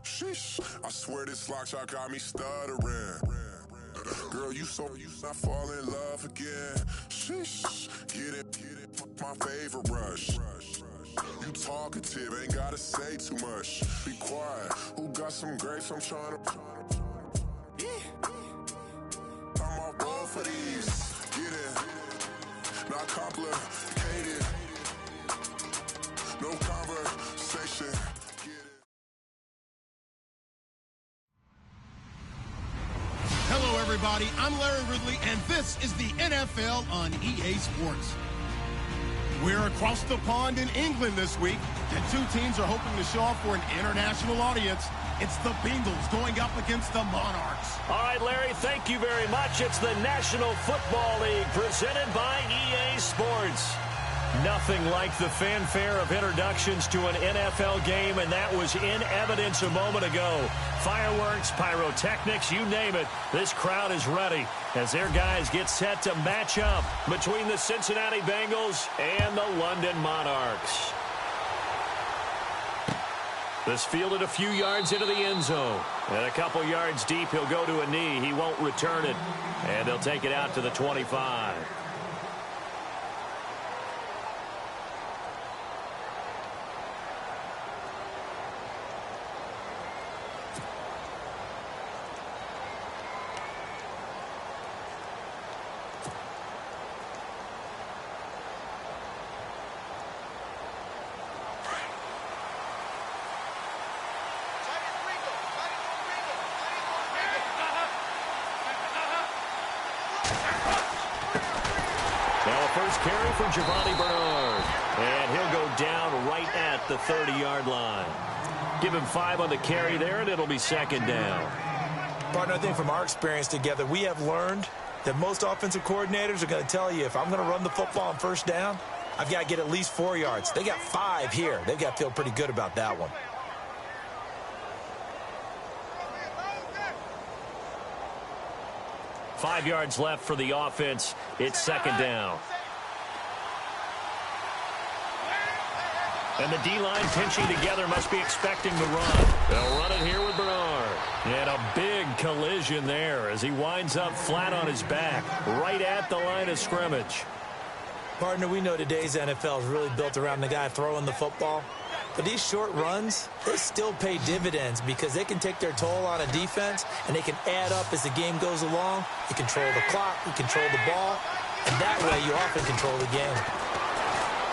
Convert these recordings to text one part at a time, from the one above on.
Sheesh, I swear this lock shot got me stuttering. Girl, you not fall in love again. Sheesh, get it, my favorite rush. You talkative, ain't gotta say too much. Be quiet, who got some grapes? I'm trying to. I'm all roll for these. Get it, not complicated. No conversation. Hello, everybody. I'm Larry Ridley, and this is the NFL on EA Sports. We're across the pond in England this week, and two teams are hoping to show off for an international audience. It's the Bengals going up against the Monarchs. All right, Larry, thank you very much. It's the National Football League presented by EA Sports. Nothing like the fanfare of introductions to an NFL game, and that was in evidence a moment ago. Fireworks, pyrotechnics, you name it. This crowd is ready as their guys get set to match up between the Cincinnati Bengals and the London Monarchs. This fielded a few yards into the end zone. And a couple yards deep, he'll go to a knee. He won't return it. And they'll take it out to the 25. First carry for Giovanni Bernard. And he'll go down right at the 30-yard line. Give him 5 on the carry there, and it'll be second down. Partner, I think from our experience together, we have learned that most offensive coordinators are going to tell you, if I'm going to run the football on first down, I've got to get at least 4 yards. They got 5 here. They've got to feel pretty good about that one. Five yards left for the offense. It's second down. And the D-line pinching together, must be expecting the run. They'll run it here with Bernard. And a big collision there as he winds up flat on his back, right at the line of scrimmage. Partner, we know today's NFL is really built around the guy throwing the football. But these short runs, they still pay dividends because they can take their toll on a defense, and they can add up as the game goes along. You control the clock, you control the ball, and that way you often control the game.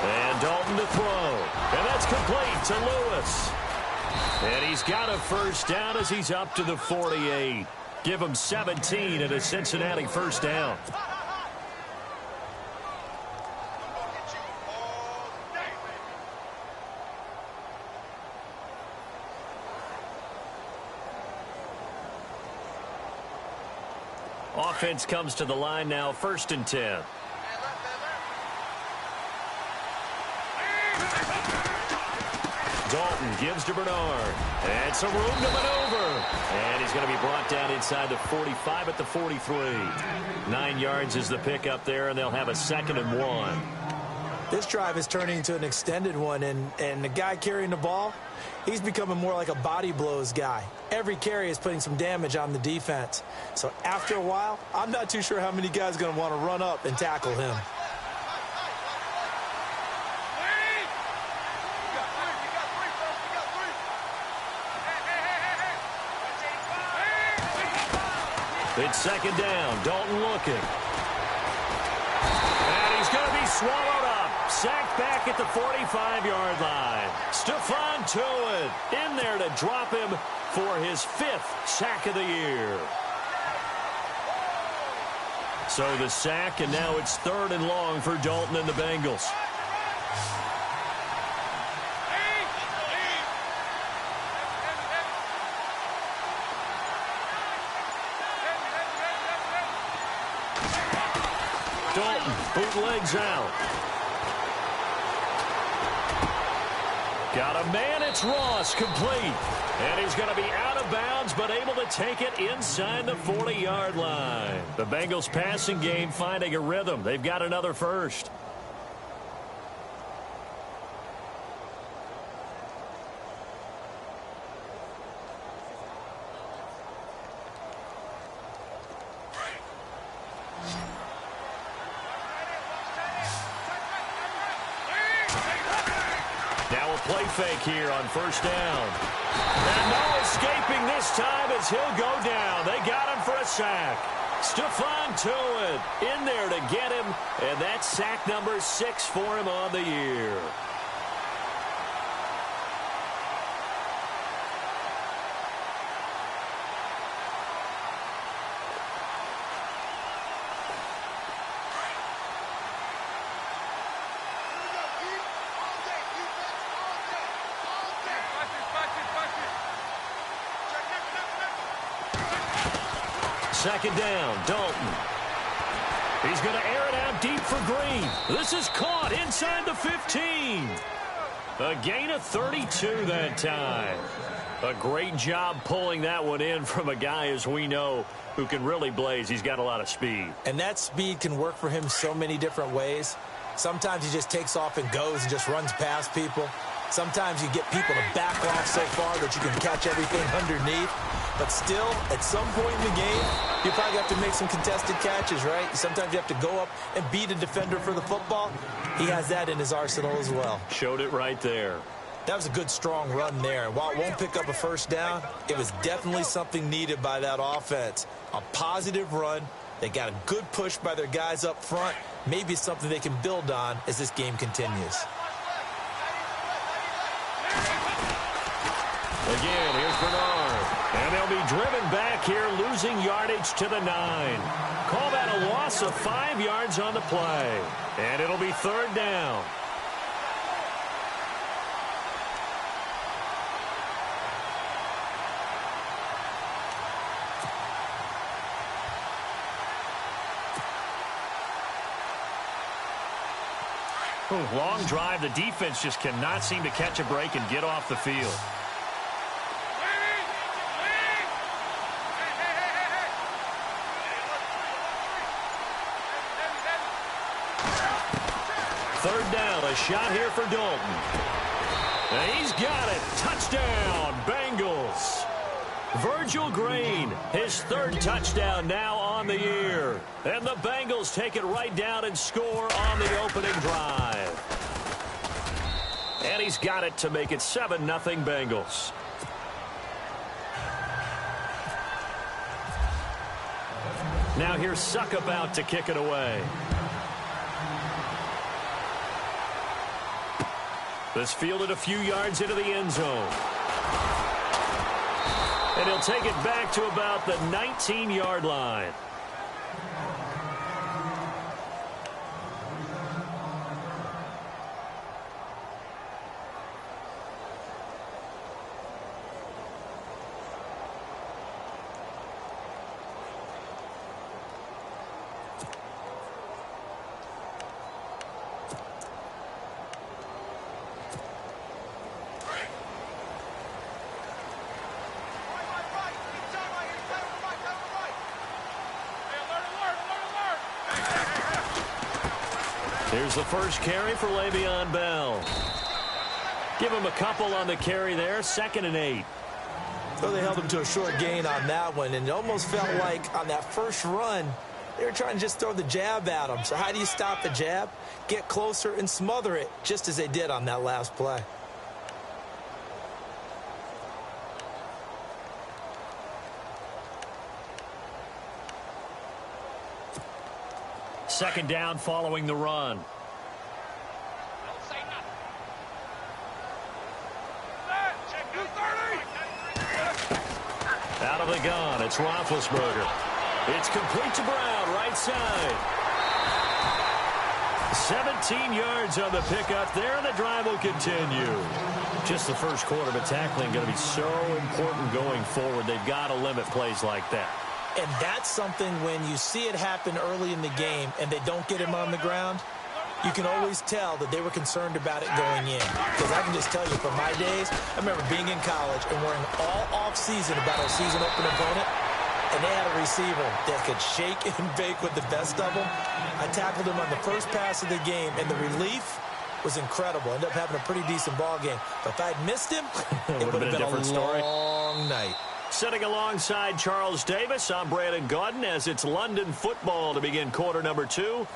And Dalton to throw. And that's complete to Lewis. And he's got a first down as he's up to the 48. Give him 17 and a Cincinnati first down. Offense comes to the line now, 1st and 10. Dalton gives to Bernard. And some room to maneuver. And he's going to be brought down inside the 45 at the 43. 9 yards is the pickup there, and they'll have a 2nd and 1. This drive is turning into an extended one, and the guy carrying the ball, he's becoming more like a body blows guy. Every carry is putting some damage on the defense. So after a while, I'm not too sure how many guys are going to want to run up and tackle him. It's 2nd down. Dalton looking. And he's going to be swallowed up. Sacked back at the 45-yard line. Stephon Tuitt in there to drop him for his 5th sack of the year. So the sack, and now it's 3rd and long for Dalton and the Bengals. Dalton bootlegs out. Got a man, it's Ross, complete. And he's going to be out of bounds, but able to take it inside the 40-yard line. The Bengals passing game finding a rhythm. They've got another first. play fake here on first down. And no escaping this time as he'll go down. They got him for a sack. Stephon Tuitt in there to get him, and that's sack number 6 for him on the year. Second down, Dalton. He's going to air it out deep for Green. This is caught inside the 15. A gain of 32 that time. A great job pulling that one in from a guy, as we know, who can really blaze. He's got a lot of speed. And that speed can work for him so many different ways. Sometimes he just takes off and goes and just runs past people. Sometimes you get people to back off so far that you can catch everything underneath. But still, at some point in the game, you probably have to make some contested catches, right? Sometimes you have to go up and beat a defender for the football. He has that in his arsenal as well. Showed it right there. That was a good, strong run there. While it won't pick up a first down, it was definitely something needed by that offense. A positive run. They got a good push by their guys up front. Maybe something they can build on as this game continues. Again, here's Bernard. And they'll be driven back here, losing yardage to the 9. Call that a loss of 5 yards on the play. And it'll be third down. Long drive. The defense just cannot seem to catch a break and get off the field. Third down, a shot here for Dalton. And he's got it. Touchdown, Bengals. Virgil Green, his third touchdown now on the year. And the Bengals take it right down and score on the opening drive. And he's got it to make it 7-0 Bengals. Now here's Suckup out to kick it away. This fielded a few yards into the end zone. And he'll take it back to about the 19-yard line. Here's the first carry for Le'Veon Bell. Give him a couple on the carry there. 2nd and 8. So they held him to a short gain on that one, and it almost felt like on that first run, they were trying to just throw the jab at him. So how do you stop the jab? Get closer and smother it, just as they did on that last play. Second down following the run. Out of the gun, it's Roethlisberger. It's complete to Brown, right side. 17 yards on the pickup there, and the drive will continue. Just the first quarter, but tackling going to be so important going forward. They've got to limit plays like that. And that's something when you see it happen early in the game and they don't get him on the ground, you can always tell that they were concerned about it going in. Because I can just tell you from my days, I remember being in college and worrying all off-season about our season-open opponent, and they had a receiver that could shake and bake with the best of them. I tackled him on the first pass of the game, and the relief was incredible. Ended up having a pretty decent ball game. But if I'd missed him, it would have been a different long night. Sitting alongside Charles Davis, I'm Brandon Gaudin as it's London football to begin quarter number 2.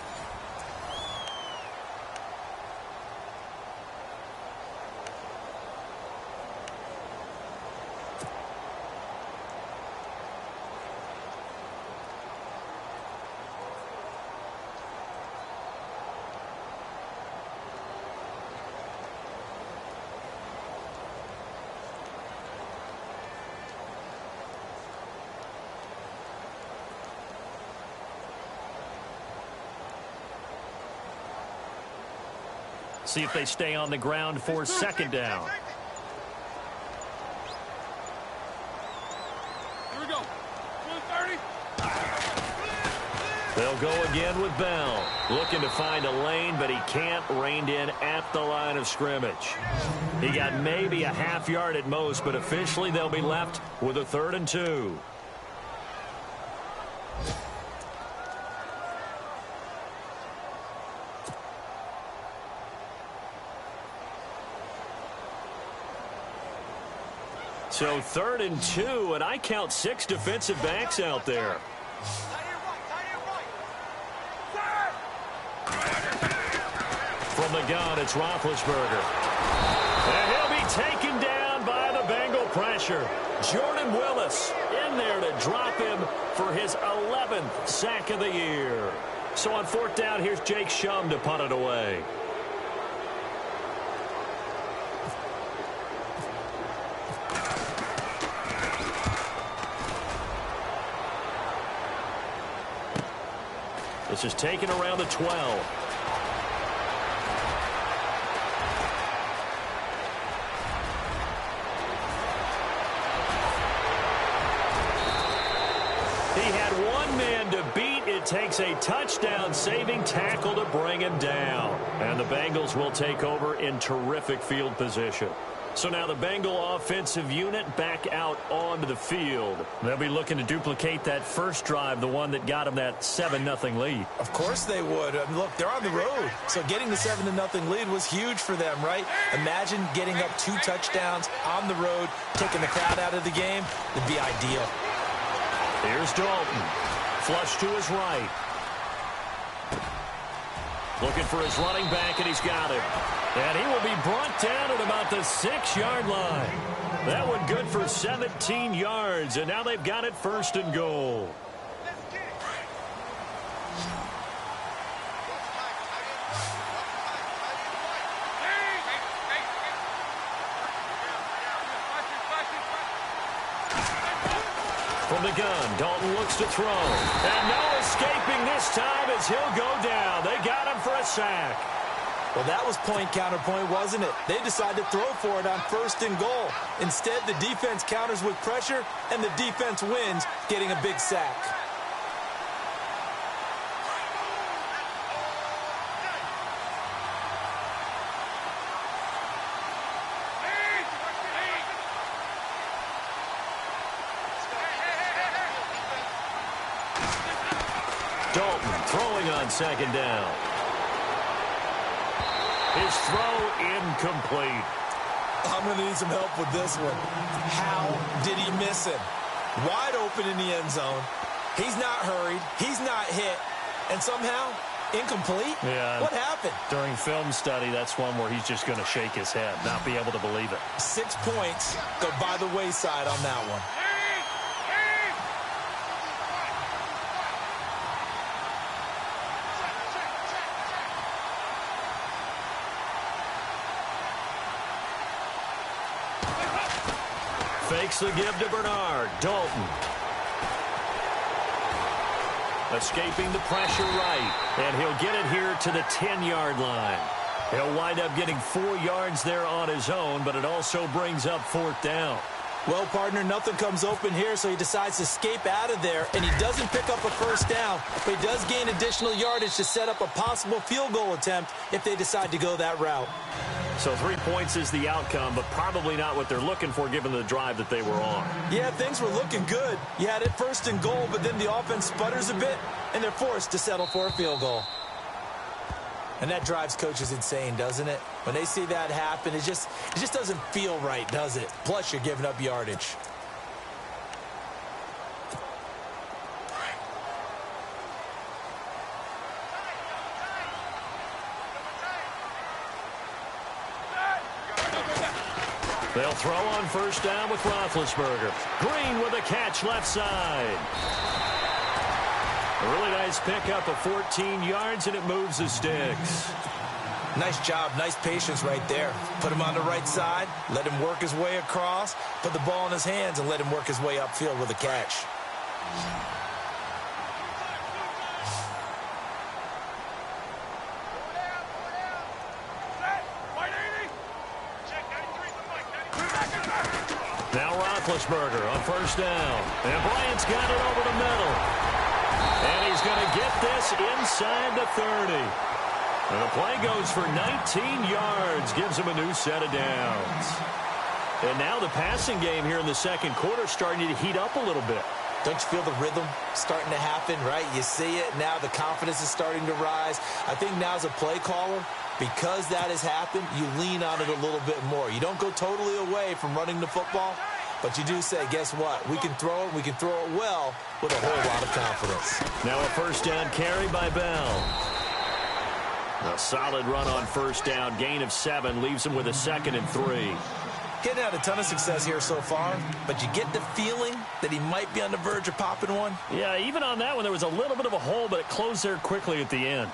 See if they stay on the ground for second down. Here we go. 130. They'll go again with Bell. Looking to find a lane, but he can't. Reined in at the line of scrimmage. He got maybe a half yard at most, but officially they'll be left with a 3rd and 2. So 3rd and 2, and I count 6 defensive backs out there. From the gun, it's Roethlisberger. And he'll be taken down by the Bengal pressure. Jordan Willis in there to drop him for his 11th sack of the year. So on 4th down, here's Jake Shum to punt it away. This is taken around the 12. He had one man to beat. It takes a touchdown-saving tackle to bring him down. And the Bengals will take over in terrific field position. So now the Bengal offensive unit back out onto the field. They'll be looking to duplicate that first drive, the one that got them that 7-0 lead. Of course they would. Look, they're on the road. So getting the 7-0 lead was huge for them, right? Imagine getting up 2 touchdowns on the road, taking the crowd out of the game. Would be ideal. Here's Dalton. Flush to his right. Looking for his running back, and he's got him. And he will be brought down at about the 6-yard line. That one good for 17 yards, and now they've got it 1st and goal. From the gun, Dalton looks to throw. And no escaping this time as he'll go down. They got him for a sack. Well, that was point counterpoint, wasn't it? They decided to throw for it on 1st and goal. Instead, the defense counters with pressure, and the defense wins, getting a big sack. Dalton throwing on 2nd down. His throw incomplete. I'm going to need some help with this one. How did he miss him? Wide open in the end zone. He's not hurried. He's not hit. And somehow, incomplete? Yeah. What happened? During film study, that's one where he's just going to shake his head, not be able to believe it. 6 points go by the wayside on that one. Fakes the give to Bernard. Dalton. Escaping the pressure right. And he'll get it here to the 10-yard line. He'll wind up getting 4 yards there on his own, but it also brings up 4th down. Well, partner, nothing comes open here, so he decides to escape out of there, and he doesn't pick up a 1st down, but he does gain additional yardage to set up a possible field goal attempt if they decide to go that route. So 3 points is the outcome, but probably not what they're looking for given the drive that they were on. Yeah, things were looking good. You had it 1st and goal, but then the offense sputters a bit, and they're forced to settle for a field goal. And that drives coaches insane, doesn't it? When they see that happen, it just doesn't feel right, does it? Plus, you're giving up yardage. They'll throw on 1st down with Roethlisberger. Green with a catch left side. A really nice pickup of 14 yards, and it moves the sticks. Nice job, nice patience right there. Put him on the right side, let him work his way across, put the ball in his hands, and let him work his way upfield with a catch. Roethlisberger on first down. And Bryant's got it over the middle. And he's going to get this inside the 30. And the play goes for 19 yards. Gives him a new set of downs. And now the passing game here in the second quarter starting to heat up a little bit. Don't you feel the rhythm starting to happen, right? You see it. Now the confidence is starting to rise. I think now as a play caller, because that has happened, you lean on it a little bit more. You don't go totally away from running the football, but you do say, guess what? We can throw it. We can throw it well with a whole lot of confidence. Now a first down carry by Bell. A solid run on first down. Gain of 7 leaves him with a 2nd and 3. Getting out a ton of success here so far, but you get the feeling that he might be on the verge of popping one. Yeah, even on that one, there was a little bit of a hole, but it closed there quickly at the end.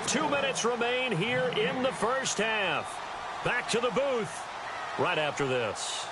Two minutes remain here in the first half. Back to the booth right after this.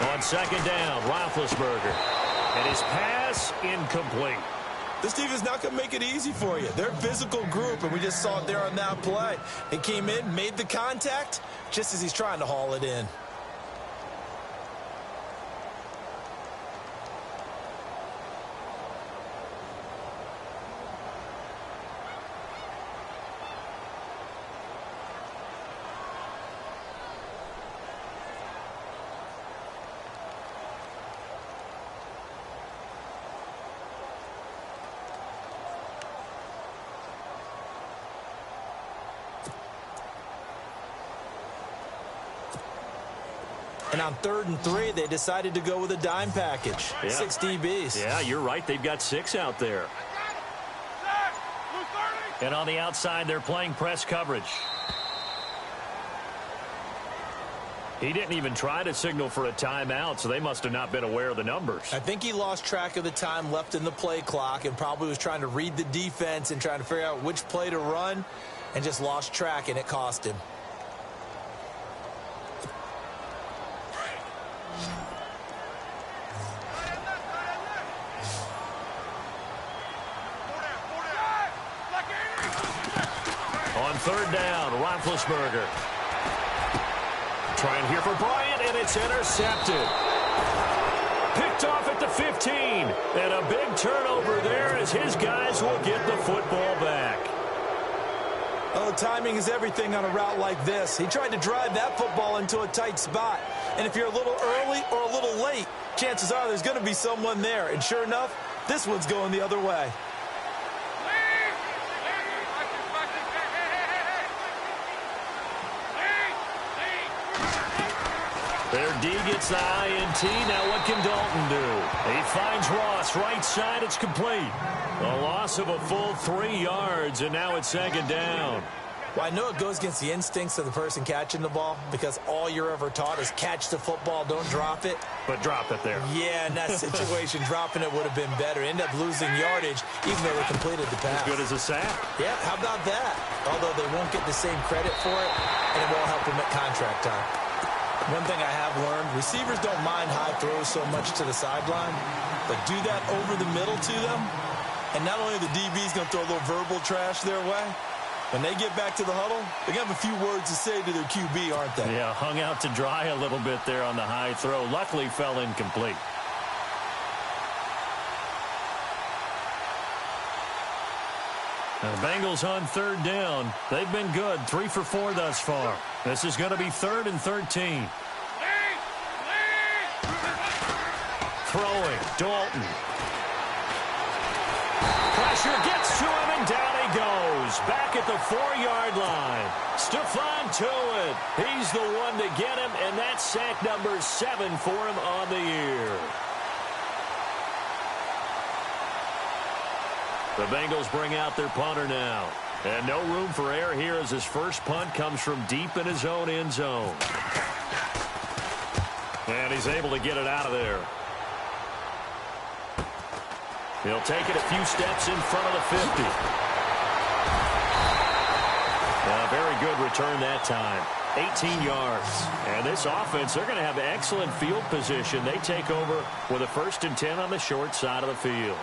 On second down, Roethlisberger. And his pass incomplete. This team is not going to make it easy for you. They're a physical group, and we just saw it there on that play. He came in, made the contact, just as he's trying to haul it in. And on 3rd and 3, they decided to go with a dime package. Yeah. 6 DBs. Yeah, you're right. They've got 6 out there. And on the outside, they're playing press coverage. He didn't even try to signal for a timeout, so they must have not been aware of the numbers. I think he lost track of the time left in the play clock and probably was trying to read the defense and trying to figure out which play to run and just lost track, and it cost him. On 3rd down, Roethlisberger. Trying here for Bryant, and it's intercepted. Picked off at the 15. And a big turnover there as his guys will get the football back. Oh, timing is everything on a route like this. He tried to drive that football into a tight spot. And if you're a little early or a little late, chances are there's going to be someone there. And sure enough, this one's going the other way. Their D gets the INT. Now what can Dalton do? He finds Ross. Right side, it's complete. A loss of a full 3 yards, and now it's 2nd down. Well, I know it goes against the instincts of the person catching the ball because all you're ever taught is catch the football, don't drop it. But drop it there. Yeah, in that situation, dropping it would have been better. End up losing yardage, even though they completed the pass. As good as a sack. Yeah, how about that? Although they won't get the same credit for it, and it won't help them at contract time. One thing I have learned, receivers don't mind high throws so much to the sideline, but do that over the middle to them, and not only the DB's going to throw a little verbal trash their way, when they get back to the huddle, they're going to have a few words to say to their QB, aren't they? Yeah, hung out to dry a little bit there on the high throw. Luckily fell incomplete. The Bengals on 3rd down. They've been good, 3 for 4 thus far. This is going to be 3rd and 13. Throwing, Dalton. Pressure gets to him, and down he goes. Back at the 4-yard line. Stephon Tuitt. He's the one to get him, and that's sack number 7 for him on the year. The Bengals bring out their punter now. And no room for error here as his first punt comes from deep in his own end zone. And he's able to get it out of there. He'll take it a few steps in front of the 50. A very good return that time. 18 yards. And this offense, they're going to have excellent field position. They take over with a 1st and 10 on the short side of the field.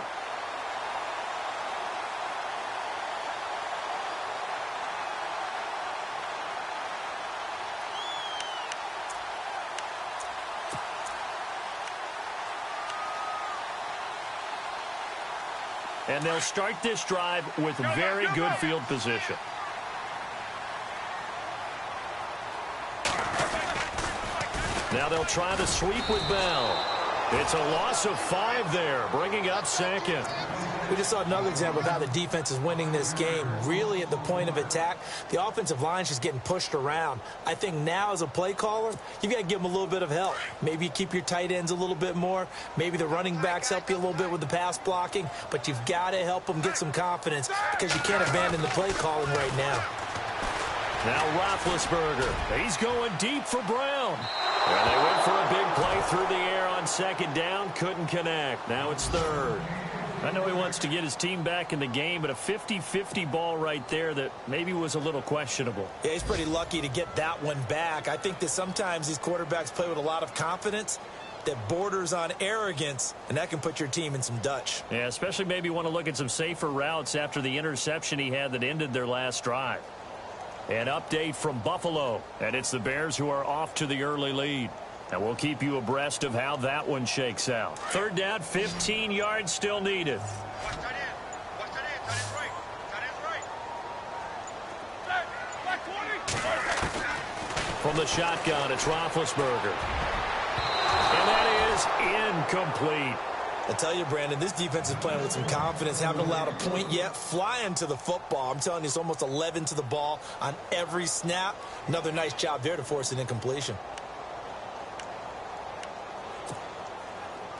And they'll start this drive with very good field position. Now they'll try the sweep with Bell. It's a loss of 5 there, bringing up 2nd. We just saw another example of how the defense is winning this game. Really at the point of attack, the offensive line is just getting pushed around. I think now as a play caller, you've got to give them a little bit of help. Maybe you keep your tight ends a little bit more. Maybe the running backs help you a little bit with the pass blocking. But you've got to help them get some confidence because you can't abandon the play calling right now. Now Roethlisberger. He's going deep for Brown. And they went for a big play through the air on 2nd down. Couldn't connect. Now it's 3rd. I know he wants to get his team back in the game, but a 50-50 ball right there that maybe was a little questionable. Yeah, he's pretty lucky to get that one back. I think that sometimes these quarterbacks play with a lot of confidence that borders on arrogance, and that can put your team in some Dutch. Yeah, especially maybe want to look at some safer routes after the interception he had that ended their last drive. An update from Buffalo, and it's the Bears who are off to the early lead. And we'll keep you abreast of how that one shakes out. 3rd down, 15 yards still needed. From the shotgun, it's Roethlisberger. And that is incomplete. I tell you, Brandon, this defense is playing with some confidence. Haven't allowed a point yet. Flying to the football. I'm telling you, it's almost 11 to the ball on every snap. Another nice job there to force an incompletion.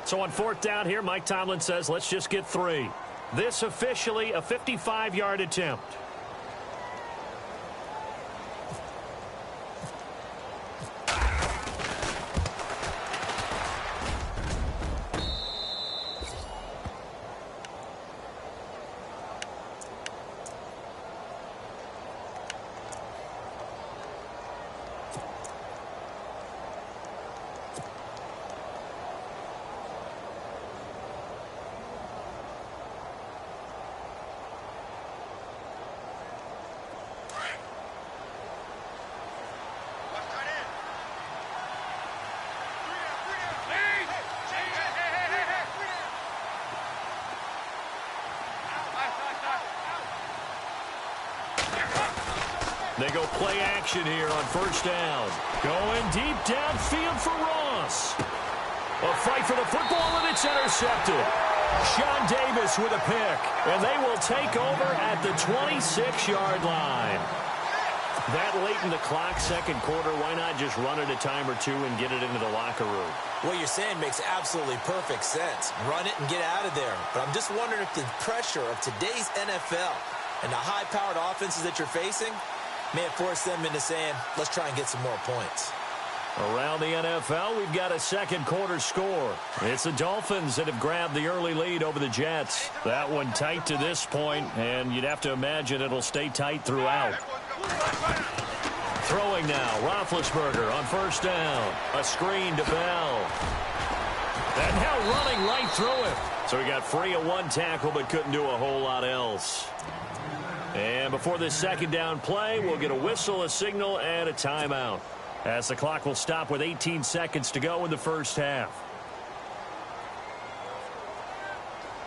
So on 4th down here, Mike Tomlin says, let's just get 3. This officially a 55-yard attempt. They go play action here on 1st down. Going deep downfield for Ross. A fight for the football, and it's intercepted. Sean Davis with a pick, and they will take over at the 26-yard line. That late in the clock, 2nd quarter, why not just run it a time or two and get it into the locker room? What you're saying makes absolutely perfect sense. Run it and get out of there. But I'm just wondering if the pressure of today's NFL and the high-powered offenses that you're facing may have forced them into saying, let's try and get some more points. Around the NFL, we've got a 2nd quarter score. It's the Dolphins that have grabbed the early lead over the Jets. That one tight to this point, and you'd have to imagine it'll stay tight throughout. Throwing now, Roethlisberger on 1st down. A screen to Bell. And now running right through it. So he got free of 1 tackle, but couldn't do a whole lot else. And before this 2nd down play, we'll get a whistle, a signal, and a timeout, as the clock will stop with 18 seconds to go in the 1st half.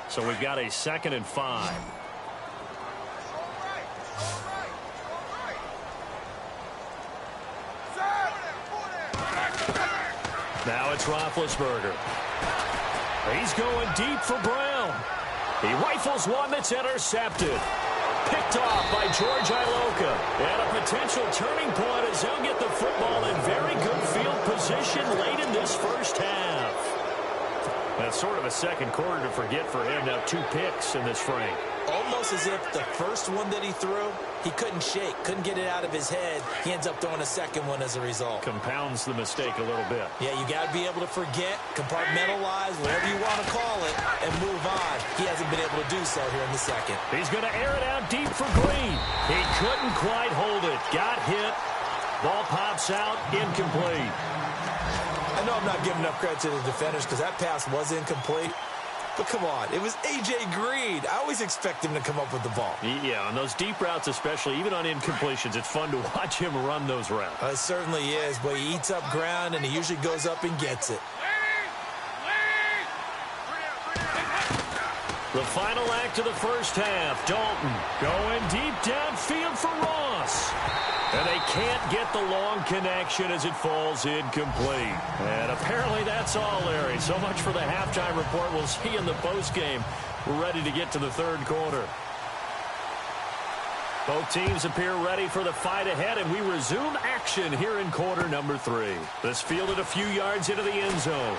So we've got a 2nd and 5. Now it's Roethlisberger. He's going deep for Brown. He rifles one that's intercepted. Picked off by George Iloka. And a potential turning point as he'll get the football in very good field position late in this 1st half. That's sort of a 2nd quarter to forget for him. Now 2 picks in this frame. almost as if the first one that he threw, he couldn't shake, couldn't get it out of his head. He ends up throwing a second one as a result. Compounds the mistake a little bit. Yeah, you got to be able to forget, compartmentalize, whatever you want to call it, and move on. He hasn't been able to do so here in the second. He's going to air it out deep for Green. He couldn't quite hold it. Got hit. Ball pops out, incomplete. I know I'm not giving enough credit to the defenders because that pass was incomplete. But come on, it was A.J. Green. I always expect him to come up with the ball. Yeah, on those deep routes especially, even on incompletions, it's fun to watch him run those routes. It certainly is, but he eats up ground, and he usually goes up and gets it. The final act of the first half. Dalton going deep downfield for Ross. And they can't get the long connection as it falls incomplete. And apparently that's all, Larry. So much for the halftime report. We'll see you in the postgame. We're ready to get to the third quarter. Both teams appear ready for the fight ahead, and we resume action here in quarter number 3. This fielded a few yards into the end zone.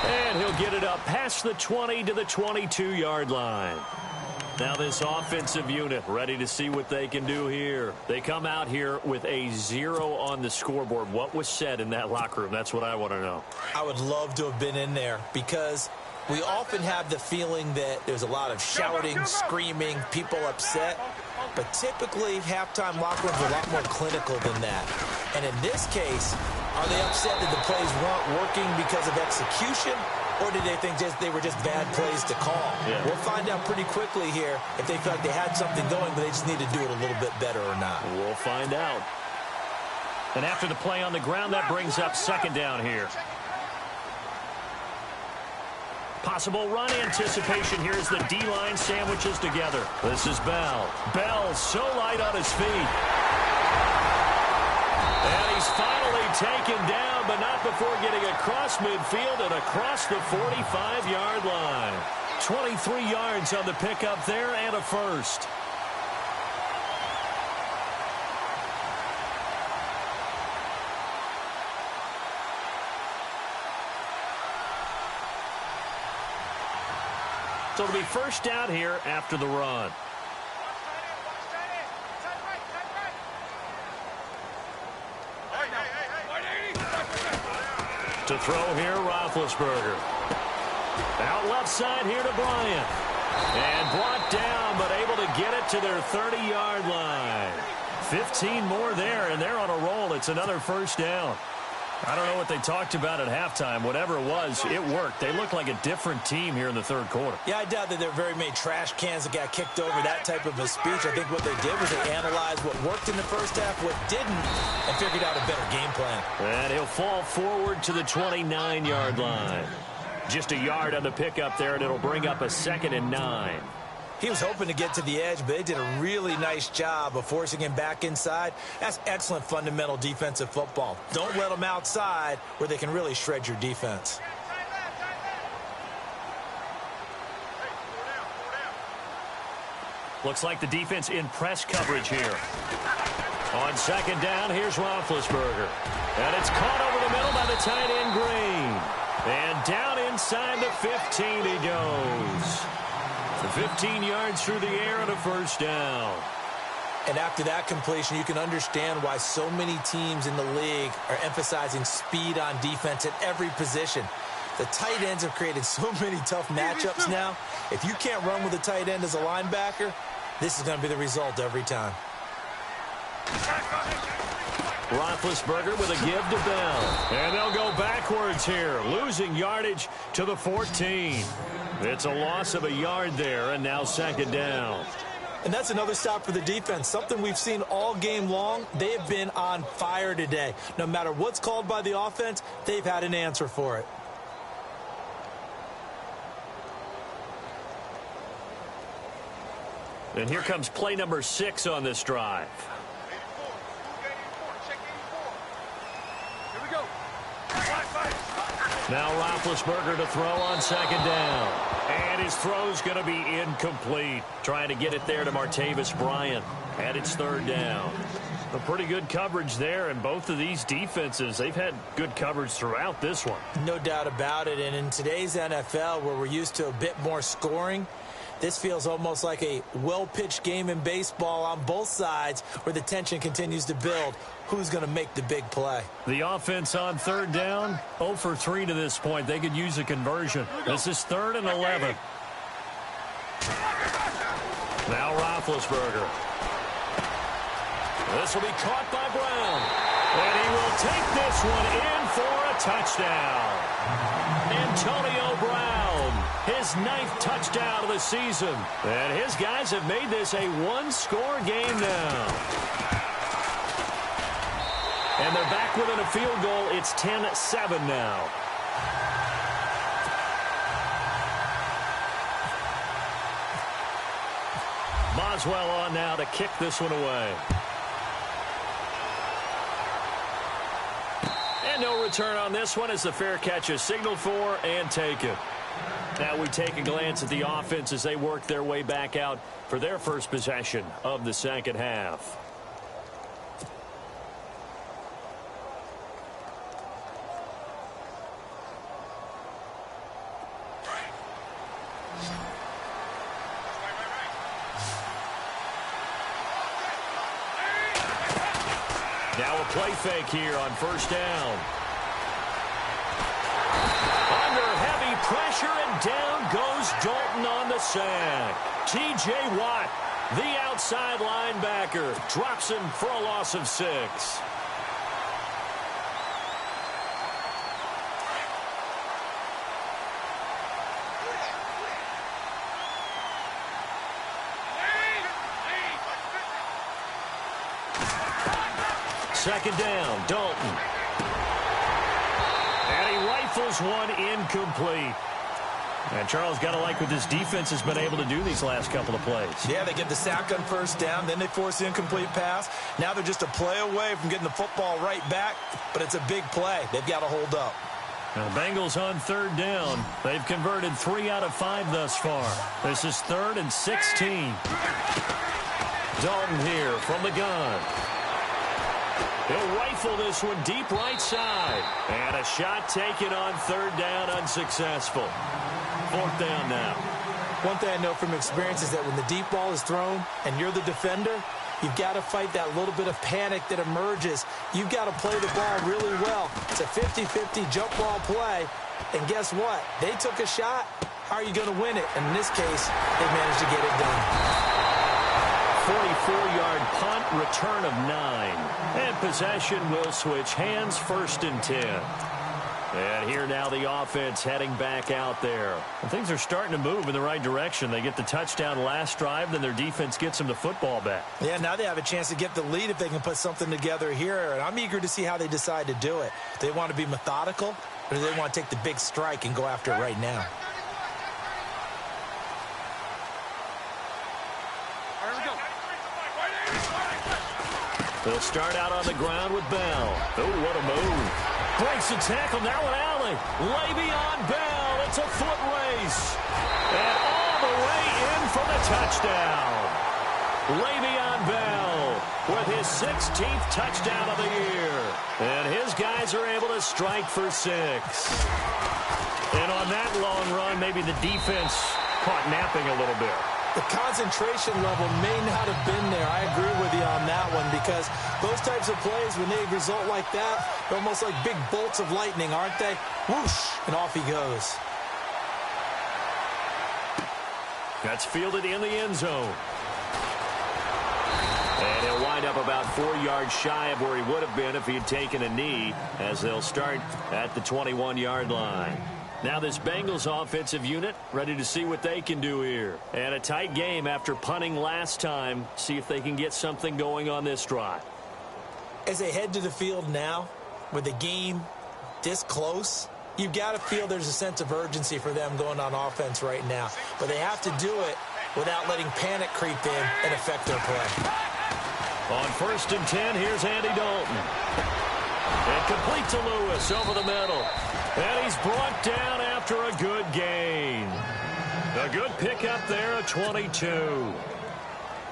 And he'll get it up past the 20 to the 22-yard line. Now this offensive unit ready to see what they can do here. They come out here with a 0 on the scoreboard. What was said in that locker room? That's what I want to know. I would love to have been in there because we often have the feeling that there's a lot of shouting, screaming, people upset. But typically, halftime locker rooms are a lot more clinical than that. And in this case, are they upset that the plays weren't working because of execution? Or did they think they were just bad plays to call? Yeah. We'll find out pretty quickly here if they felt like they had something going, but they just need to do it a little bit better or not. We'll find out. And after the play on the ground, that brings up second down here. Possible run anticipation here as the D-line sandwiches together. This is Bell. Bell so light on his feet. And he's finally taken down, but not before getting across midfield and across the 45-yard line. 23 yards on the pickup there and a first. So it'll be first down here after the run. To throw here, Roethlisberger. Out left side here to Bryant. And brought down, but able to get it to their 30-yard line. 15 more there, and they're on a roll. It's another first down. I don't know what they talked about at halftime. Whatever it was, it worked. They look like a different team here in the third quarter. Yeah, I doubt that there are very many trash cans that got kicked over, that type of a speech. I think what they did was they analyzed what worked in the first half, what didn't, and figured out a better game plan. And he'll fall forward to the 29-yard line. Just a yard on the pickup there, and it'll bring up a 2nd and 9. He was hoping to get to the edge, but they did a really nice job of forcing him back inside. That's excellent fundamental defensive football. Don't let them outside where they can really shred your defense. Looks like the defense in press coverage here. On second down, here's Roethlisberger. And it's caught over the middle by the tight end, Green. And down inside the 15 he goes. 15 yards through the air and a first down. And after that completion, you can understand why so many teams in the league are emphasizing speed on defense at every position. The tight ends have created so many tough matchups now. If you can't run with a tight end as a linebacker, this is going to be the result every time. Roethlisberger with a give to Bell. And they'll go backwards here, losing yardage to the 14. It's a loss of a yard there, and now second down. And that's another stop for the defense, something we've seen all game long. They have been on fire today. No matter what's called by the offense, they've had an answer for it. And here comes play number 6 on this drive. Now Roethlisberger to throw on second down. And his throw's going to be incomplete. Trying to get it there to Martavis Bryant. And it's third down. A pretty good coverage there, and both of these defenses, they've had good coverage throughout this one. No doubt about it, and in today's NFL, where we're used to a bit more scoring, This feels almost like a well-pitched game in baseball on both sides where the tension continues to build. Who's going to make the big play? The offense on third down, 0 for 3 to this point. They could use a conversion. This is 3rd and 11. Now Roethlisberger. This will be caught by Brown. And he will take this one in for a touchdown. Antonio Brown, his 9th touchdown of the season. And his guys have made this a one-score game now. And they're back within a field goal. It's 10-7 now. Boswell on now to kick this one away. And no return on this one as the fair catch is signaled for and taken. Now we take a glance at the offense as they work their way back out for their first possession of the second half. Now a play fake here on first down. Under heavy pressure, and down goes Dalton on the sack. T.J. Watt, the outside linebacker, drops him for a loss of 6. Second down, Dalton. And he rifles one incomplete. And Charles, got to like what this defense has been able to do these last couple of plays. Yeah, they get the sack on first down, then they force the incomplete pass. Now they're just a play away from getting the football right back, but it's a big play. They've got to hold up. Now the Bengals on third down. They've converted 3 out of 5 thus far. This is 3rd and 16. Dalton here from the gun. He'll rifle this one deep right side. And a shot taken on third down, unsuccessful. 4th down now. One thing I know from experience is that when the deep ball is thrown and you're the defender, you've got to fight that little bit of panic that emerges. You've got to play the ball really well. It's a 50-50 jump ball play. And guess what? They took a shot. How are you going to win it? And in this case, they managed to get it done. 44-yard punt, return of 9. And possession will switch hands, 1st and 10. And here now the offense heading back out there. And things are starting to move in the right direction. They get the touchdown last drive, then their defense gets them the football back. Yeah, now they have a chance to get the lead if they can put something together here. And I'm eager to see how they decide to do it. Do they want to be methodical, or do they want to take the big strike and go after it right now? They'll start out on the ground with Bell. Oh, what a move. Breaks the tackle. Now an alley. Le'Veon Bell. It's a foot race. And all the way in for the touchdown. Le'Veon Bell with his 16th touchdown of the year. And his guys are able to strike for 6. And on that long run, maybe the defense caught napping a little bit. The concentration level may not have been there. I agree with you on that one, because those types of plays, when they result like that, they're almost like big bolts of lightning, aren't they? Whoosh, and off he goes. That's fielded in the end zone. And he'll wind up about 4 yards shy of where he would have been if he had taken a knee, as they'll start at the 21-yard line. Now this Bengals offensive unit ready to see what they can do here. And a tight game after punting last time. See if they can get something going on this drive. As they head to the field now, with the game this close, you've got to feel there's a sense of urgency for them going on offense right now. But they have to do it without letting panic creep in and affect their play. On 1st and 10, here's Andy Dalton. And complete to Lewis over the middle. And he's brought down after a good gain. A good pickup there, a 22.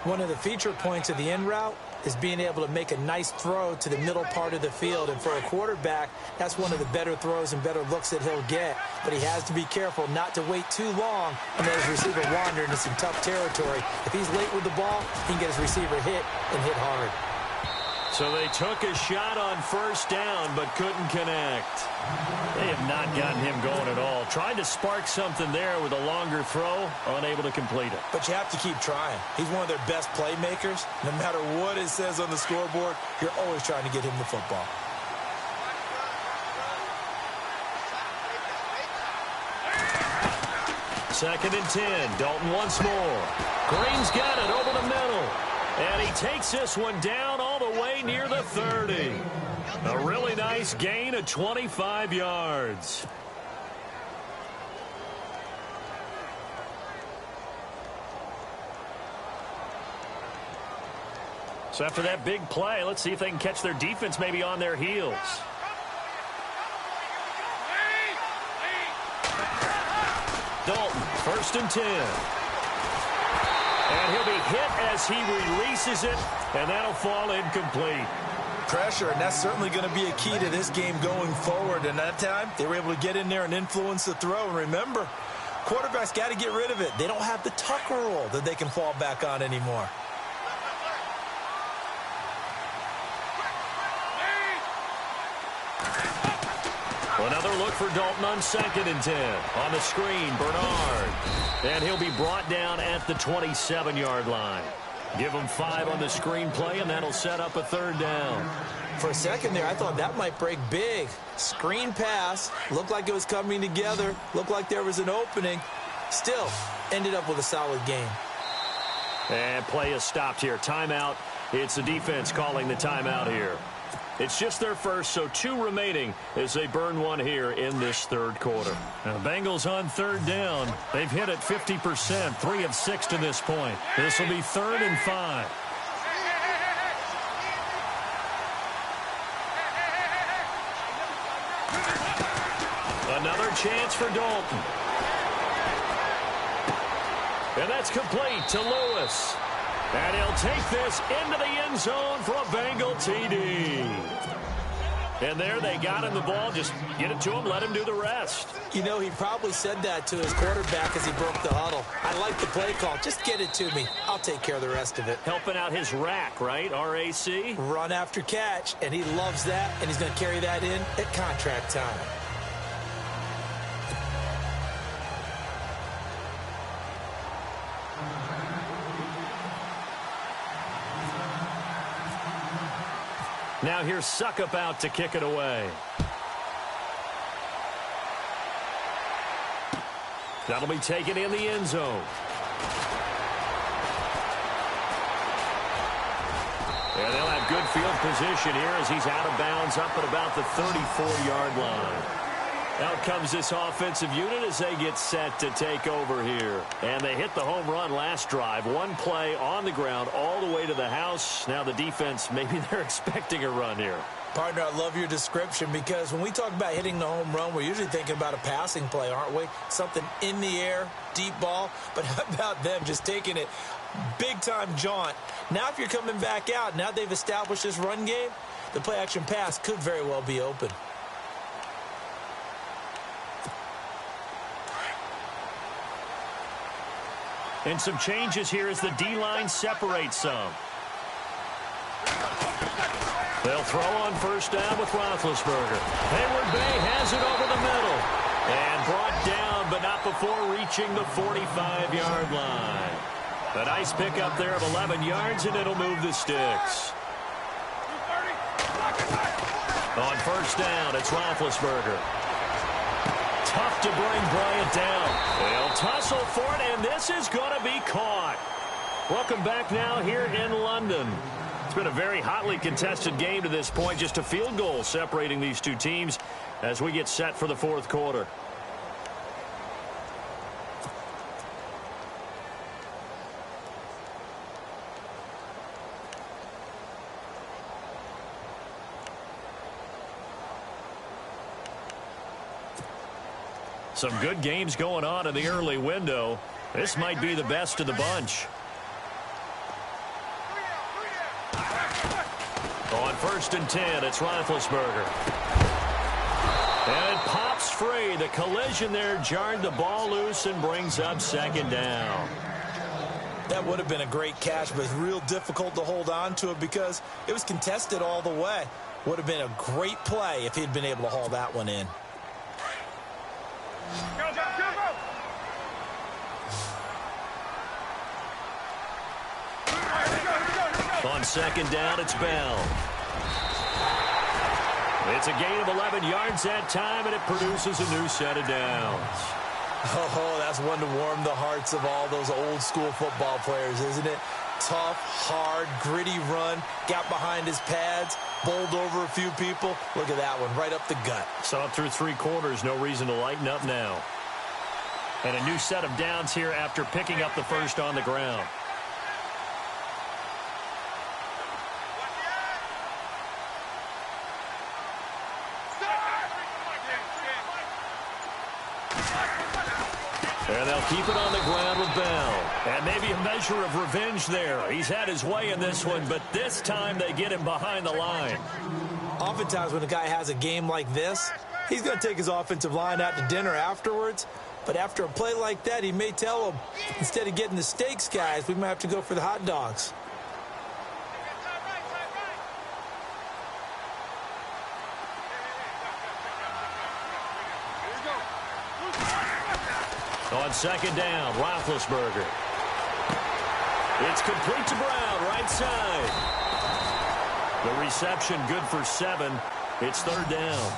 One of the feature points of the in route is being able to make a nice throw to the middle part of the field. And for a quarterback, that's one of the better throws and better looks that he'll get. But he has to be careful not to wait too long and let his receiver wander into some tough territory. If he's late with the ball, he can get his receiver hit and hit hard. So they took a shot on first down, but couldn't connect. They have not gotten him going at all. Tried to spark something there with a longer throw, unable to complete it. But you have to keep trying. He's one of their best playmakers. No matter what it says on the scoreboard, you're always trying to get him the football. Second and 10. Dalton once more. Green's got it over the middle. And he takes this one down all the way near the 30. A really nice gain of 25 yards. So after that big play, let's see if they can catch their defense maybe on their heels. Dalton, first and 10. And he'll be hit as he releases it, and that'll fall incomplete. Pressure, and that's certainly going to be a key to this game going forward. And that time, they were able to get in there and influence the throw. And remember, quarterbacks got to get rid of it. They don't have the tuck rule that they can fall back on anymore. Another look for Dalton on second and 10. On the screen, Bernard. And he'll be brought down at the 27-yard line. Give him 5 on the screen play, and that'll set up a third down. For a second there, I thought that might break big. Screen pass. Looked like it was coming together. Looked like there was an opening. Still, ended up with a solid game. And play is stopped here. Timeout. It's the defense calling the timeout here. It's just their first, so 2 remaining as they burn one here in this third quarter. Now, the Bengals on third down. They've hit it 50%, 3 of 6 to this point. This will be 3rd and 5. Another chance for Dalton. And that's complete to Lewis. And he'll take this into the end zone for a Bengal TD. And there they got him the ball. Just get it to him, let him do the rest. You know, he probably said that to his quarterback as he broke the huddle. I like the play call. Just get it to me. I'll take care of the rest of it. Helping out his rack, right? R-A-C? Run after catch, and he loves that, and he's going to carry that in at contract time. Now here's Suckup out to kick it away. That'll be taken in the end zone. And they'll have good field position here as he's out of bounds up at about the 34-yard line. Out comes this offensive unit as they get set to take over here. And they hit the home run last drive. 1 play on the ground all the way to the house. Now the defense, maybe they're expecting a run here. Partner, I love your description because when we talk about hitting the home run, we're usually thinking about a passing play, aren't we? Something in the air, deep ball. But how about them just taking it big-time jaunt? Now if you're coming back out, now they've established this run game, the play-action pass could very well be open. And some changes here as the D-line separates some. They'll throw on first down with Roethlisberger. Hayward Bay has it over the middle. And brought down, but not before reaching the 45-yard line. A nice pickup there of 11 yards, and it'll move the sticks. On first down, it's Roethlisberger. Tough to bring Bryant down. They'll tussle for it, and this is going to be caught. Welcome back now here in London. It's been a very hotly contested game to this point. Just a field goal separating these two teams as we get set for the fourth quarter. Some good games going on in the early window. This might be the best of the bunch. 1st and 10. It's Roethlisberger. And it pops free. The collision there jarred the ball loose and brings up 2nd down. That would have been a great catch, but it's real difficult to hold on to it because it was contested all the way. Would have been a great play if he'd been able to haul that one in. On 2nd down, it's Bell. It's a gain of 11 yards that time, and it produces a new set of downs. Oh, that's one to warm the hearts of all those old school football players, isn't it? Tough, hard, gritty run, got behind his pads, bowled over a few people. Look at that one, right up the gut. Saw it through 3 quarters, no reason to lighten up now. And a new set of downs here after picking up the first on the ground. And they'll keep it on the ground with Bell. And maybe a measure of revenge there. He's had his way in this one, but this time they get him behind the line. Oftentimes when a guy has a game like this, he's going to take his offensive line out to dinner afterwards. But after a play like that, he may tell them, instead of getting the steaks, guys, we might have to go for the hot dogs. On 2nd down, Roethlisberger. It's complete to Brown, right side. The reception good for 7. It's 3rd down.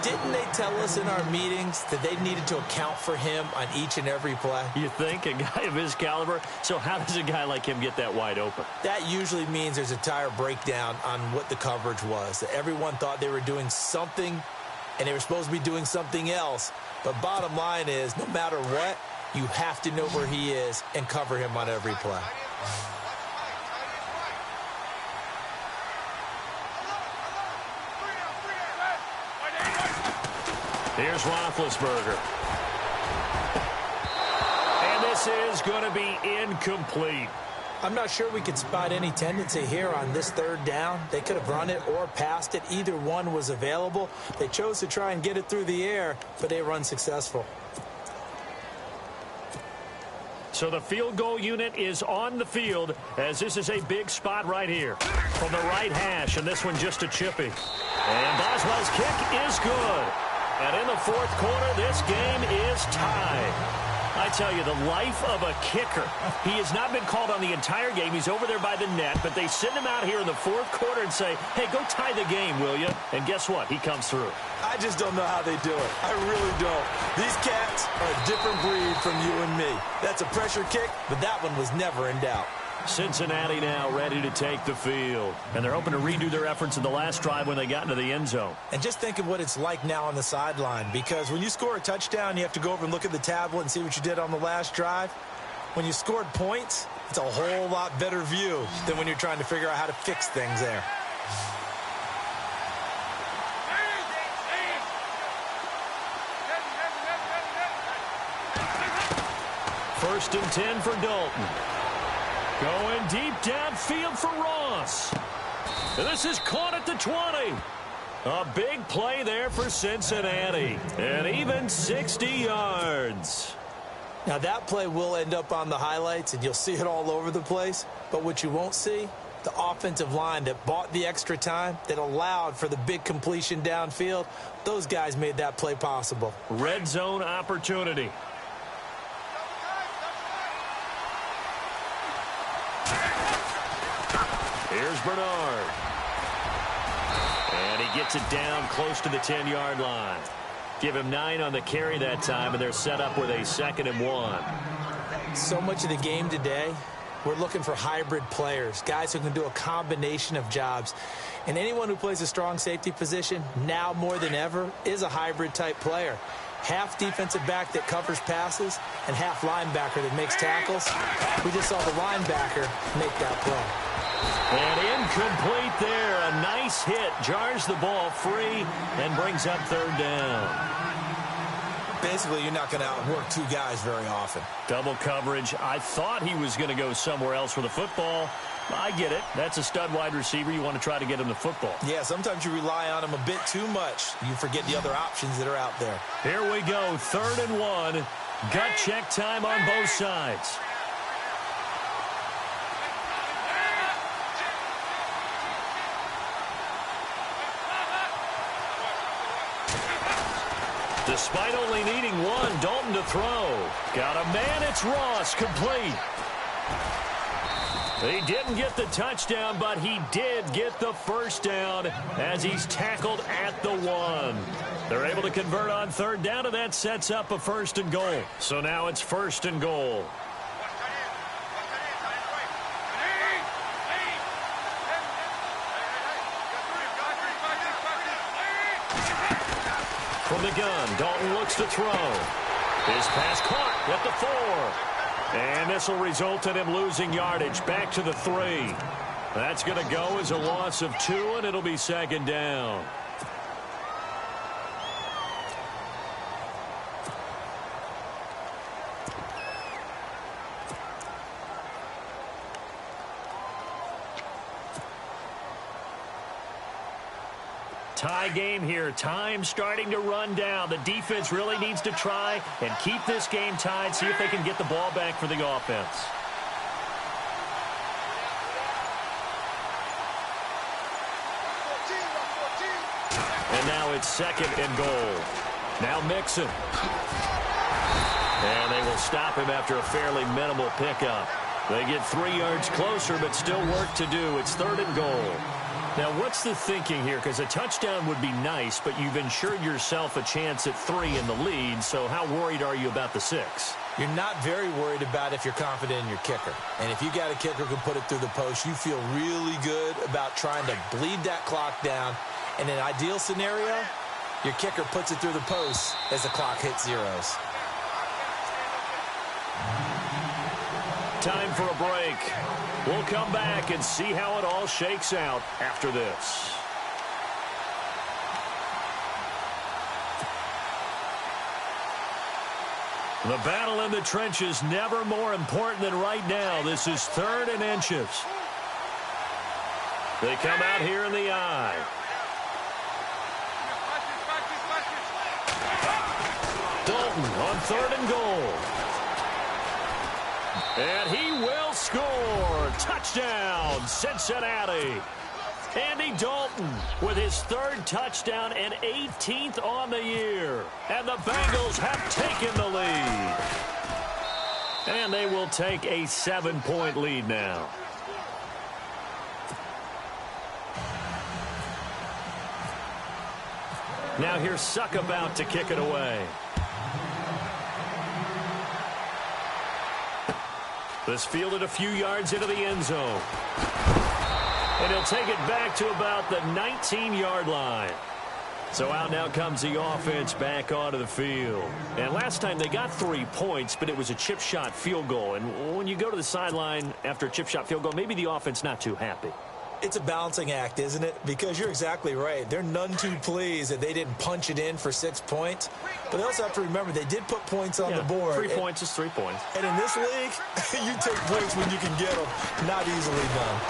Didn't they tell us in our meetings that they needed to account for him on each and every play? You think? A guy of his caliber? So how does a guy like him get that wide open? That usually means there's a entire breakdown on what the coverage was. That everyone thought they were doing something, and they were supposed to be doing something else. But bottom line is, no matter what, you have to know where he is and cover him on every play. Here's Roethlisberger. And this is going to be incomplete. I'm not sure we could spot any tendency here on this 3rd down. They could have run it or passed it. Either one was available. They chose to try and get it through the air, but they were unsuccessful. So the field goal unit is on the field as this is a big spot right here from the right hash, and this one just a chippy. And Boswell's kick is good. And in the 4th quarter, this game is tied. I tell you, the life of a kicker. He has not been called on the entire game. He's over there by the net, but they send him out here in the 4th quarter and say, hey, go tie the game, will you? And guess what? He comes through. I just don't know how they do it. I really don't. These cats are a different breed from you and me. That's a pressure kick, but that one was never in doubt. Cincinnati now ready to take the field. And they're hoping to redo their efforts in the last drive when they got into the end zone. And just think of what it's like now on the sideline, because when you score a touchdown, you have to go over and look at the tablet and see what you did on the last drive. When you scored points, it's a whole lot better view than when you're trying to figure out how to fix things there. First and 10 for Dalton. Going deep downfield for Ross. And this is caught at the 20. A big play there for Cincinnati. And even 60 yards. Now that play will end up on the highlights, and you'll see it all over the place. But what you won't see, the offensive line that bought the extra time, that allowed for the big completion downfield, those guys made that play possible. Red zone opportunity. Here's Bernard. And he gets it down close to the 10-yard line. Give him 9 on the carry that time, and they're set up with a 2nd and 1. So much of the game today, we're looking for hybrid players, guys who can do a combination of jobs. And anyone who plays a strong safety position, now more than ever, is a hybrid type player. Half defensive back that covers passes and half linebacker that makes tackles. We just saw the linebacker make that play. And incomplete there. A nice hit. Jars the ball free and brings up 3rd down. Basically, you're not going to outwork two guys very often. Double coverage. I thought he was going to go somewhere else with the football. I get it. That's a stud wide receiver. You want to try to get him the football. Yeah, sometimes you rely on him a bit too much. You forget the other options that are out there. Here we go, 3rd and 1. Gut check time on both sides. Despite only needing one, Dalton to throw. Got a man, it's Ross, complete. He didn't get the touchdown, but he did get the first down as he's tackled at the 1. They're able to convert on 3rd down, and that sets up a 1st and goal. So now it's 1st and goal. From the gun, Dalton looks to throw. His pass caught at the 4. And this will result in him losing yardage back to the 3. That's going to go as a loss of 2, and it'll be 2nd down. Tie game here. Time starting to run down. The defense really needs to try and keep this game tied, see if they can get the ball back for the offense. And now it's 2nd and goal. Now Mixon. And they will stop him after a fairly minimal pickup. They get 3 yards closer, but still work to do. It's 3rd and goal. Now, what's the thinking here? Because a touchdown would be nice, but you've ensured yourself a chance at 3 in the lead, so how worried are you about the 6? You're not very worried about if you're confident in your kicker. And if you got a kicker who can put it through the post, you feel really good about trying to bleed that clock down. In an ideal scenario, your kicker puts it through the post as the clock hits zeros. Time for a break. We'll come back and see how it all shakes out after this. The battle in the trenches never more important than right now. This is 3rd and inches. They come out here in the eye. Dalton on 3rd and goal. And he will score. Touchdown, Cincinnati. Andy Dalton with his 3rd touchdown and 18th on the year. And the Bengals have taken the lead. And they will take a 7-point lead now. Now here's Suck about to kick it away. This fielded a few yards into the end zone. And he'll take it back to about the 19-yard line. So out now comes the offense back onto the field. And last time they got 3 points, but it was a chip shot field goal. And when you go to the sideline after a chip shot field goal, maybe the offense not too happy. It's a balancing act, isn't it? Because you're exactly right. They're none too pleased that they didn't punch it in for 6 points. But they also have to remember they did put points on the board. 3 points is 3 points. And in this league, you take points when you can get them. Not easily done.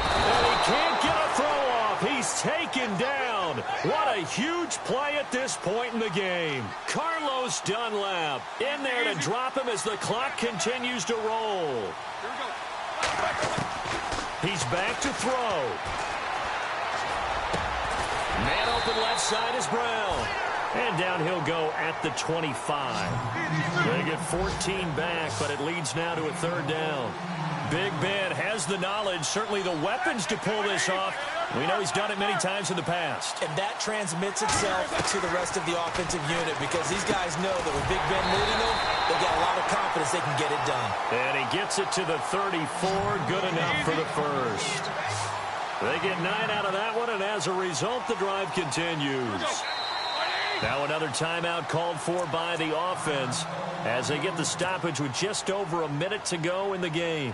And he can't get a throw off. He's taken down. What a huge play at this point in the game. Carlos Dunlap in there to drop him as the clock continues to roll. He's back to throw. Man open left side is Brown. And down he'll go at the 25. They get 14 back, but it leads now to a 3rd down. Big Ben has the knowledge, certainly the weapons to pull this off. We know he's done it many times in the past. And that transmits itself to the rest of the offensive unit because these guys know that with Big Ben leading them, they've got a lot of confidence they can get it done. And he gets it to the 34, good enough for the first. They get 9 out of that one, and as a result, the drive continues. Now another timeout called for by the offense as they get the stoppage with just over a minute to go in the game.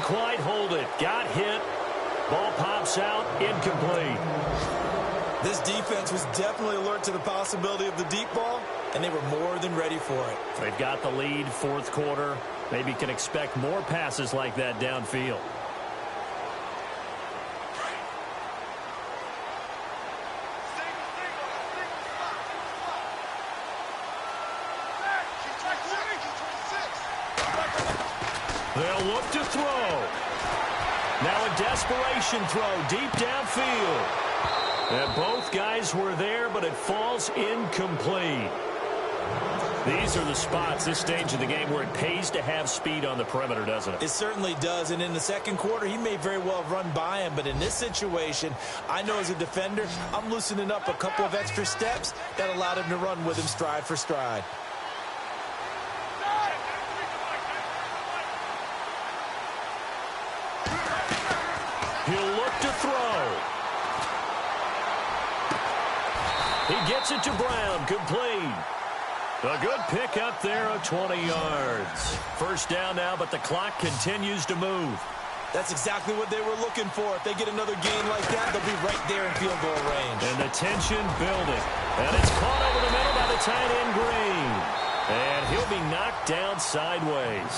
quite hold it. Got hit. Ball pops out. Incomplete. This defense was definitely alert to the possibility of the deep ball, and they were more than ready for it. They've got the lead, fourth quarter. Maybe can expect more passes like that downfield. They'll look to throw. Now a desperation throw deep downfield. And both guys were there, but it falls incomplete. These are the spots, this stage of the game, where it pays to have speed on the perimeter, doesn't it? It certainly does. And in the second quarter, he may very well have run by him. But in this situation, I know as a defender, I'm loosening up a couple of extra steps that allowed him to run with him stride for stride. He'll look to throw. He gets it to Brown, complete. A good pick up there of 20 yards. First down now, but the clock continues to move. That's exactly what they were looking for. If they get another gain like that, they'll be right there in field goal range. And the tension building. And it's caught over the middle by the tight end, Green. And he'll be knocked down sideways.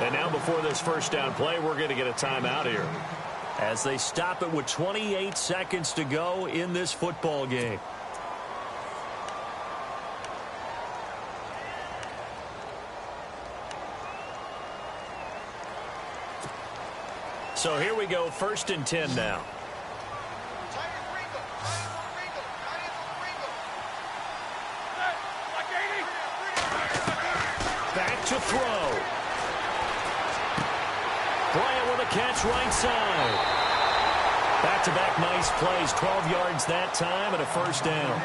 And now before this first down play, we're going to get a timeout here, as they stop it with 28 seconds to go in this football game. So here we go, 1st and 10 now. Back to throw. Bryant with a catch right side. Back-to-back nice plays, 12 yards that time and a first down.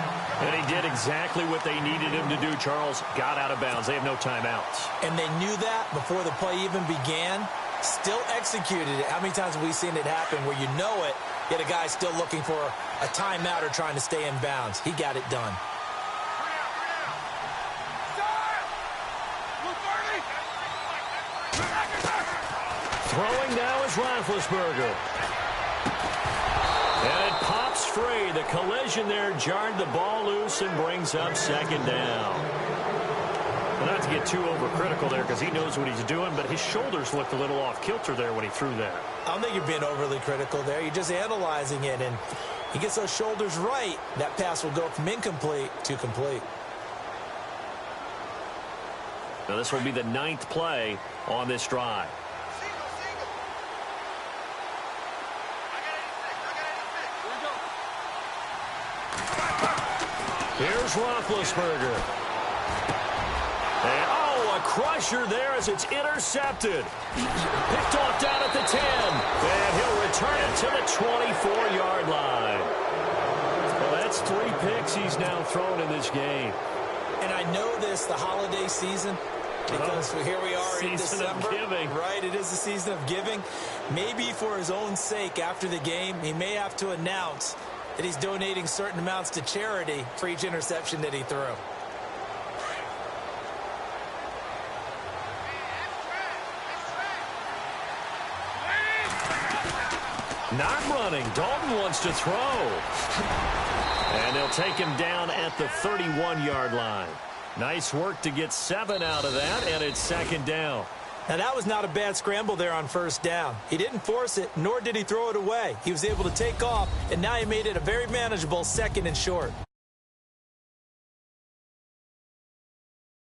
And he did exactly what they needed him to do, Charles. Got out of bounds. They have no timeouts. And they knew that before the play even began. Still executed it. How many times have we seen it happen where you know it, yet a guy still looking for a timeout or trying to stay in bounds? He got it done. Throwing now is Roethlisberger. And it pops free. The collision there jarred the ball loose and brings up second down. Well, not to get too overcritical there because he knows what he's doing, but his shoulders looked a little off kilter there when he threw that. I don't think you're being overly critical there. You're just analyzing it, and he gets those shoulders right. That pass will go from incomplete to complete. Now this will be the 9th play on this drive. Here's Roethlisberger. And, oh, a crusher there as it's intercepted. Picked off down at the 10. And he'll return it to the 24-yard line. Well, that's 3 picks he's now thrown in this game. And I know this, the holiday season, because here we are in December. Season of giving. Right, it is the season of giving. Maybe for his own sake after the game, he may have to announce that he's donating certain amounts to charity for each interception that he threw. Not running. Dalton wants to throw. And they'll take him down at the 31-yard line. Nice work to get 7 out of that, and it's second down. Now, that was not a bad scramble there on first down. He didn't force it, nor did he throw it away. He was able to take off, and now he made it a very manageable 2nd and short.